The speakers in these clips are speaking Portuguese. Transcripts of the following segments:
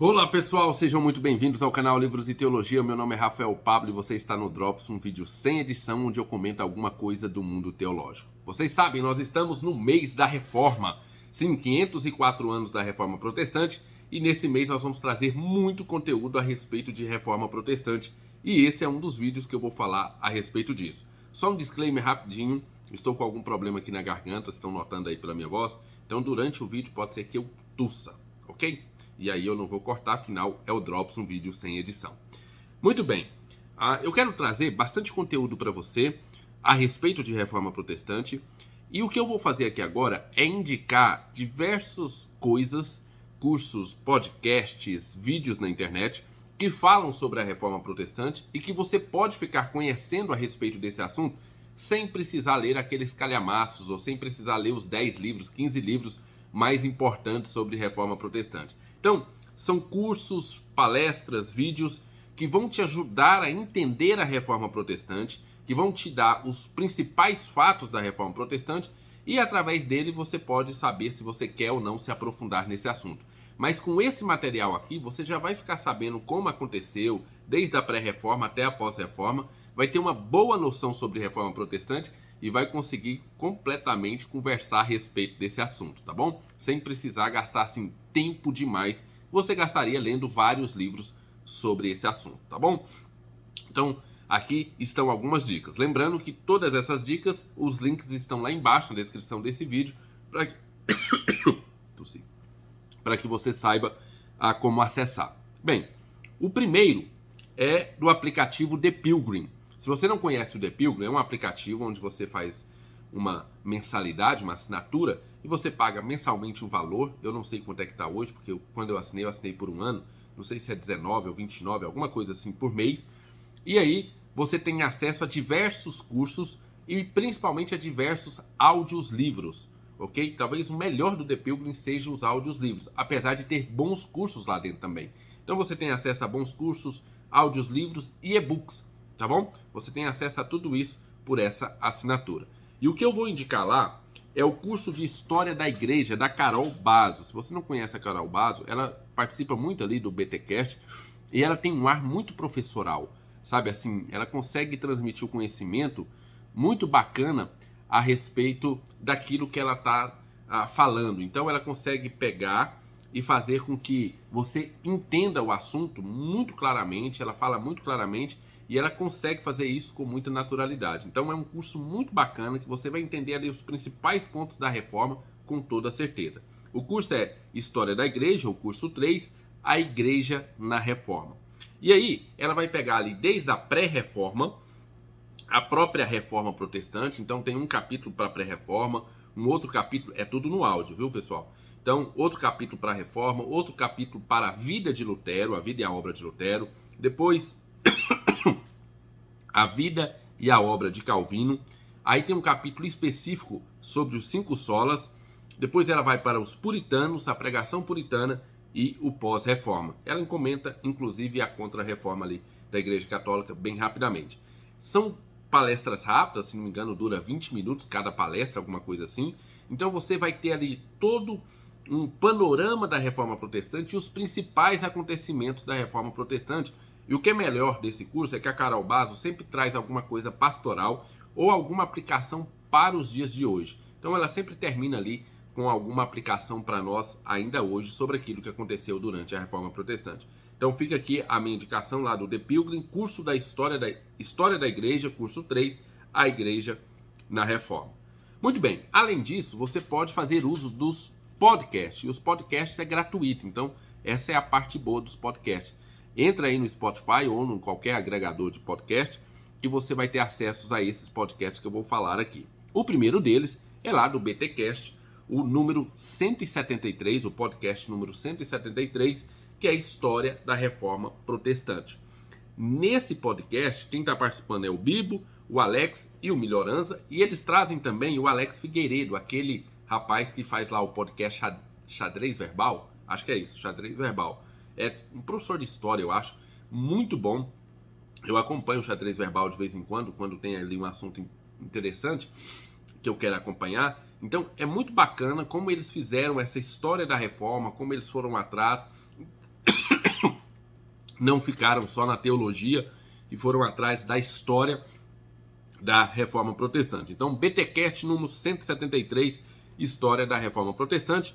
Olá pessoal, sejam muito bem-vindos ao canal Livros e Teologia. Meu nome é Rafael Pablo e você está no Drops, um vídeo sem edição onde eu comento alguma coisa do mundo teológico. Vocês sabem, nós estamos no mês da Reforma, sim, 504 anos da Reforma Protestante, e nesse mês nós vamos trazer muito conteúdo a respeito de Reforma Protestante, e esse é um dos vídeos que eu vou falar a respeito disso. Só um disclaimer rapidinho, estou com algum problema aqui na garganta, estão notando aí pela minha voz, então durante o vídeo pode ser que eu tussa, ok? E aí eu não vou cortar, afinal é o Drops, um vídeo sem edição. Muito bem, eu quero trazer bastante conteúdo para você a respeito de Reforma Protestante. E o que eu vou fazer aqui agora é indicar diversas coisas, cursos, podcasts, vídeos na internet que falam sobre a Reforma Protestante e que você pode ficar conhecendo a respeito desse assunto sem precisar ler aqueles calhamaços ou sem precisar ler os 10 livros, 15 livros mais importantes sobre Reforma Protestante. Então, são cursos, palestras, vídeos que vão te ajudar a entender a Reforma Protestante, que vão te dar os principais fatos da Reforma Protestante e, através dele, você pode saber se você quer ou não se aprofundar nesse assunto. Mas com esse material aqui, você já vai ficar sabendo como aconteceu, desde a pré-reforma até a pós-reforma, vai ter uma boa noção sobre Reforma Protestante e vai conseguir completamente conversar a respeito desse assunto, tá bom? Sem precisar gastar assim tempo demais. Você gastaria lendo vários livros sobre esse assunto, tá bom? Então, aqui estão algumas dicas. Lembrando que todas essas dicas, os links estão lá embaixo na descrição desse vídeo para que você saiba como acessar. Bem, o primeiro é do aplicativo The Pilgrim. Se você não conhece o The Pilgrim, é um aplicativo onde você faz uma mensalidade, uma assinatura, e você paga mensalmente um valor. Eu não sei quanto é que está hoje, porque quando eu assinei por um ano. Não sei se é 19 ou 29, alguma coisa assim por mês. E aí você tem acesso a diversos cursos e principalmente a diversos áudios livros, ok? Talvez o melhor do The Pilgrim seja os áudios livros, apesar de ter bons cursos lá dentro também. Então você tem acesso a bons cursos, áudios livros e e-books. Tá bom? Você tem acesso a tudo isso por essa assinatura. E o que eu vou indicar lá é o curso de História da Igreja, da Carol Bazo. Se você não conhece a Carol Bazo, ela participa muito ali do BTcast e ela tem um ar muito professoral, sabe assim? Ela consegue transmitir o conhecimento muito bacana a respeito daquilo que ela está falando. Então ela consegue pegar e fazer com que você entenda o assunto muito claramente, ela fala muito claramente e ela consegue fazer isso com muita naturalidade. Então é um curso muito bacana que você vai entender ali os principais pontos da reforma com toda certeza. O curso é História da Igreja, o curso 3, a Igreja na Reforma. E aí ela vai pegar ali desde a pré-reforma, a própria Reforma Protestante, então tem um capítulo para a pré-reforma, um outro capítulo, é tudo no áudio, viu pessoal? Então, outro capítulo para a Reforma, outro capítulo para a vida de Lutero, a vida e a obra de Lutero, depois a vida e a obra de Calvino, aí tem um capítulo específico sobre os 5 solas, depois ela vai para os puritanos, a pregação puritana e o pós-reforma. Ela comenta, inclusive, a contra-reforma ali da Igreja Católica bem rapidamente. São palestras rápidas, se não me engano, dura 20 minutos cada palestra, alguma coisa assim. Então você vai ter ali todo um panorama da Reforma Protestante e os principais acontecimentos da Reforma Protestante. E o que é melhor desse curso é que a Carol Bazo sempre traz alguma coisa pastoral ou alguma aplicação para os dias de hoje. Então ela sempre termina ali com alguma aplicação para nós ainda hoje sobre aquilo que aconteceu durante a Reforma Protestante. Então fica aqui a minha indicação lá do The Pilgrim, curso da História da Igreja, curso 3, a Igreja na Reforma. Muito bem, além disso, você pode fazer uso dos podcasts. E os podcasts é gratuito, então essa é a parte boa dos podcasts. Entra aí no Spotify ou em qualquer agregador de podcast que você vai ter acesso a esses podcasts que eu vou falar aqui. O primeiro deles é lá do BTcast, o número 173, o podcast número 173, que é a História da Reforma Protestante. Nesse podcast, quem está participando é o Bibo, o Alex e o Melhoranza, e eles trazem também o Alex Figueiredo, aquele rapaz que faz lá o podcast Xadrez Verbal, acho que é isso, Xadrez Verbal. É um professor de história, eu acho, muito bom. Eu acompanho o Xadrez Verbal de vez em quando tem ali um assunto interessante que eu quero acompanhar. Então é muito bacana como eles fizeram essa história da reforma, como eles foram atrás não ficaram só na teologia e foram atrás da história da Reforma Protestante. Então, BTcast número 173, História da Reforma Protestante.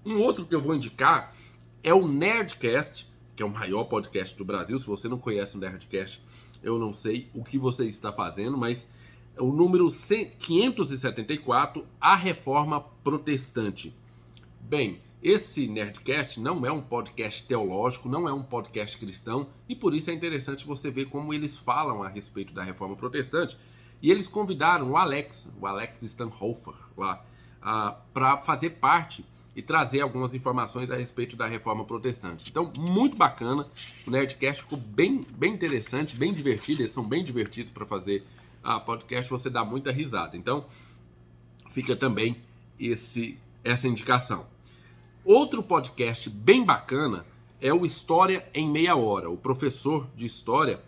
Um outro que eu vou indicar é o Nerdcast, que é o maior podcast do Brasil. Se você não conhece o Nerdcast, eu não sei o que você está fazendo, mas é o número 574, A Reforma Protestante. Bem, esse Nerdcast não é um podcast teológico, não é um podcast cristão, e por isso é interessante você ver como eles falam a respeito da Reforma Protestante. E eles convidaram o Alex Stanhofer lá, para fazer parte e trazer algumas informações a respeito da Reforma Protestante. Então, muito bacana, o Nerdcast ficou bem interessante, bem divertido, eles são bem divertidos para fazer podcast, você dá muita risada. Então, fica também essa indicação. Outro podcast bem bacana é o História em Meia Hora. O professor de História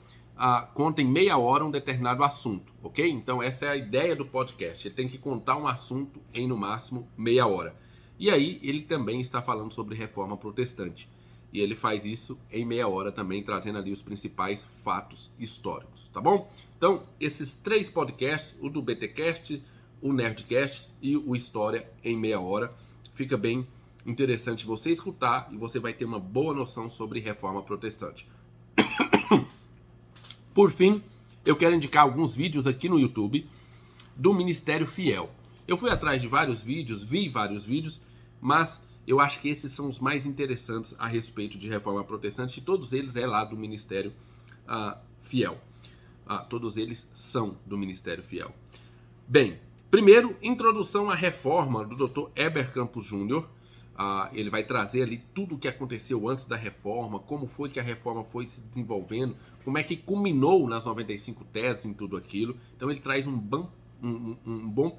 conta em meia hora um determinado assunto, ok? Então essa é a ideia do podcast. Ele tem que contar um assunto em, no máximo, meia hora. E aí ele também está falando sobre Reforma Protestante. E ele faz isso em meia hora também, trazendo ali os principais fatos históricos, tá bom? Então, esses 3 podcasts, o do BTcast, o Nerdcast e o História em Meia Hora, fica bem interessante você escutar e você vai ter uma boa noção sobre Reforma Protestante. Por fim, eu quero indicar alguns vídeos aqui no YouTube do Ministério Fiel. Eu fui atrás de vários vídeos, vi vários vídeos, mas eu acho que esses são os mais interessantes a respeito de Reforma Protestante, e todos eles é lá do Ministério Fiel. Todos eles são do Ministério Fiel. Bem, primeiro, introdução à Reforma do Dr. Heber Campos Júnior. Ele vai trazer ali tudo o que aconteceu antes da Reforma, como foi que a Reforma foi se desenvolvendo, como é que culminou nas 95 teses em tudo aquilo. Então ele traz um bom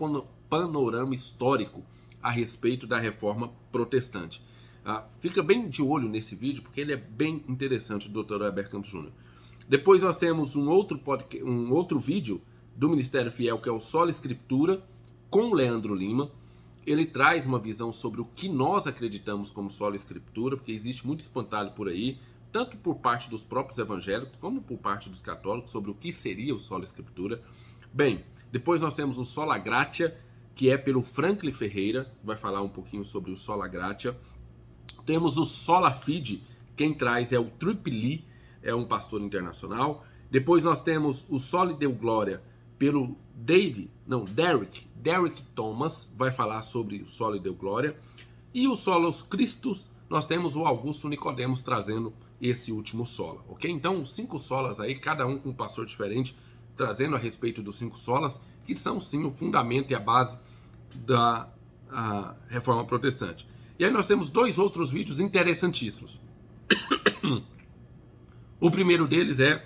panorama histórico a respeito da Reforma Protestante. Fica bem de olho nesse vídeo, porque ele é bem interessante, do Dr. Heber Campos Júnior. Depois nós temos um outro vídeo do Ministério Fiel, que é o Sola Escritura, com o Leandro Lima. Ele traz uma visão sobre o que nós acreditamos como Sola Escritura, porque existe muito espantalho por aí, tanto por parte dos próprios evangélicos, como por parte dos católicos, sobre o que seria o Sola Escritura. Bem, depois nós temos o Sola Gratia, que é pelo Franklin Ferreira, vai falar um pouquinho sobre o Sola Gratia. Temos o Sola Fide, quem traz é o Trip Lee, é um pastor internacional. Depois nós temos o Soli Deo Glória, pelo Derek Thomas, vai falar sobre o Soli Deo Glória. E o Solos Christus, nós temos o Augusto Nicodemos trazendo esse último sola, ok? Então, os 5 solas aí, cada um com um pastor diferente, trazendo a respeito dos 5 solas, que são sim o fundamento e a base da Reforma Protestante. E aí nós temos 2 outros vídeos interessantíssimos. O primeiro deles é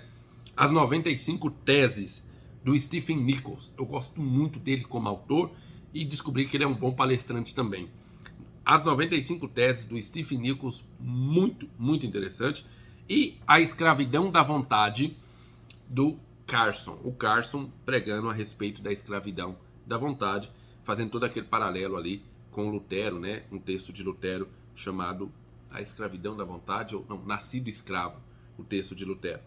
as 95 teses do Stephen Nichols. Eu gosto muito dele como autor e descobri que ele é um bom palestrante também. As 95 teses do Stephen Nichols, muito interessante. E a escravidão da vontade do Carson. O Carson pregando a respeito da escravidão da vontade, fazendo todo aquele paralelo ali com Lutero, né? Um texto de Lutero chamado A Escravidão da Vontade, ou não, Nascido Escravo, o texto de Lutero.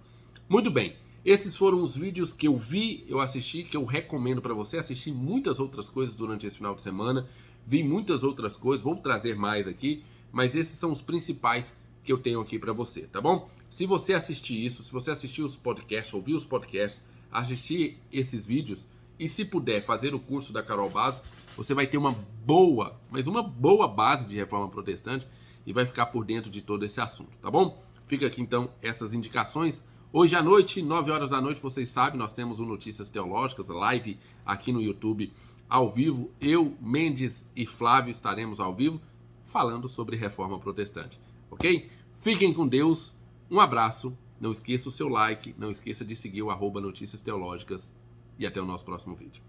Muito bem, esses foram os vídeos que eu vi, eu assisti, que eu recomendo para você. Assisti muitas outras coisas durante esse final de semana, vi muitas outras coisas, vou trazer mais aqui, mas esses são os principais que eu tenho aqui para você, tá bom? Se você assistir isso, se você assistir os podcasts, ouvir os podcasts, assistir esses vídeos, e se puder fazer o curso da Carol Basso, você vai ter uma boa base de Reforma Protestante e vai ficar por dentro de todo esse assunto, tá bom? Fica aqui então essas indicações. Hoje à noite, 9 horas da noite, vocês sabem, nós temos o Notícias Teológicas, live aqui no YouTube, ao vivo. Eu, Mendes e Flávio estaremos ao vivo falando sobre Reforma Protestante, ok? Fiquem com Deus, um abraço, não esqueça o seu like, não esqueça de seguir o @Notícias Teológicas e até o nosso próximo vídeo.